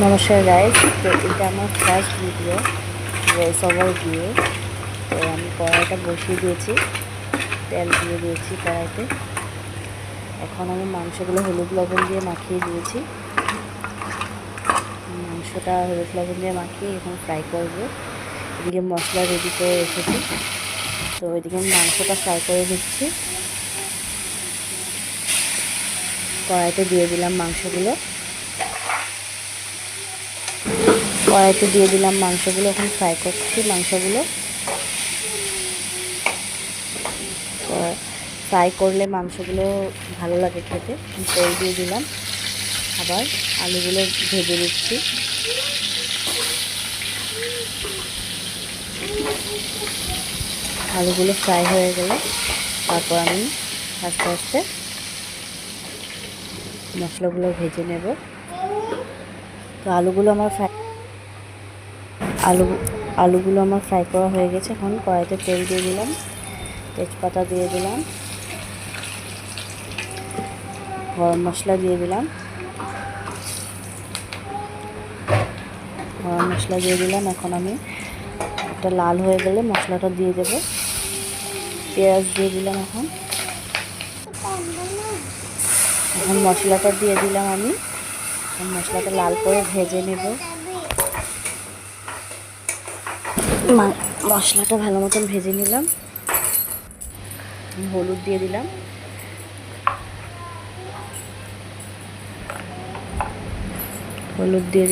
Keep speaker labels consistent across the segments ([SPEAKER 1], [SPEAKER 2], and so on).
[SPEAKER 1] নমস্কার গাইস, তো এটা আমার ফার্স্ট ভিডিও ভয়েস ওভার দিয়ে। তো আমি কড়াইটা বসিয়ে দিয়েছি, তেল দিয়ে দিয়েছি কড়াইতে। এখন আমি মাংসগুলো হলুদ লবণ দিয়ে মাখিয়ে দিয়েছি। মাংসটা হলুদ লবণ দিয়ে মাখিয়ে এখন ফ্রাই করব। এদিকে মশলা রেডি করে রেখেছি, তো এদিকে আমি মাংসটা ফ্রাই করে দিচ্ছি। কড়াইতে দিয়ে দিলাম মাংসগুলো, এখন ফ্রাই করছি মাংসগুলো। ফ্রাই করলে মাংসগুলো ভালো লাগে খেতে। তেল দিয়ে দিলাম, আবার আলুগুলো ভেজে দিচ্ছি। আলুগুলো ফ্রাই হয়ে গেলে তারপর আমি আস্তে আস্তে মশলাগুলো ভেজে নেব। তো আলুগুলো আমার ফ্রাই করা হয়ে গেছে। এখন কড়াইতে তেল দিয়ে দিলাম, তেজপাতা দিয়ে দিলাম, গরম মশলা দিয়ে দিলাম, এখন আমি একটা লাল হয়ে গেলে মশলাটা দিয়ে দেব। পেঁয়াজ দিয়ে দিলাম, এখন মশলাটা দিয়ে দিলাম। আমি মশলাটা লাল করে ভেজে নেব। মশলাটা ভালো মতন ভেজে নিলাম। হলুদ দিয়ে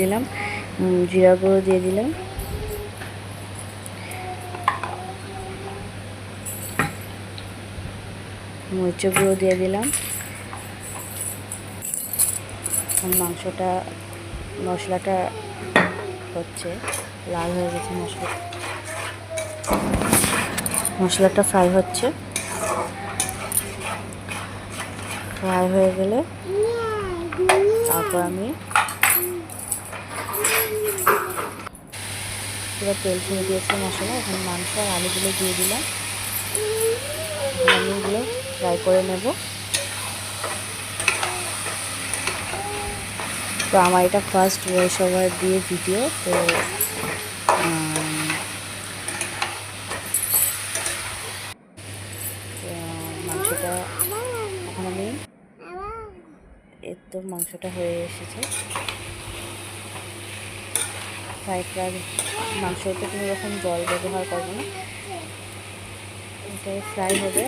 [SPEAKER 1] দিলাম, জিরা গুঁড়ো দিয়ে দিলাম, মরিচ গুঁড়ো দিয়ে দিলাম। মশলাটা হচ্ছে লাল হয়ে গেছে, মশলাটা ফ্রাই হচ্ছে। ফ্রাই হয়ে গেলে তারপর আমি পুরো তেল ছেড়ে দিয়েছি মশলা। এখন মাংস আর আলুগুলো দিয়ে দিলাম, আলুগুলো ফ্রাই করে নেব। তো আমার এটা ফার্স্ট ভয়েস ওভার দিয়ে ভিডিও। তো মাংসটা এখন আমি তো মাংসটা হয়ে এসেছে। মাংসতে কোনো রকম জল ব্যবহার করবো না, এটাই ফ্রাই হবে।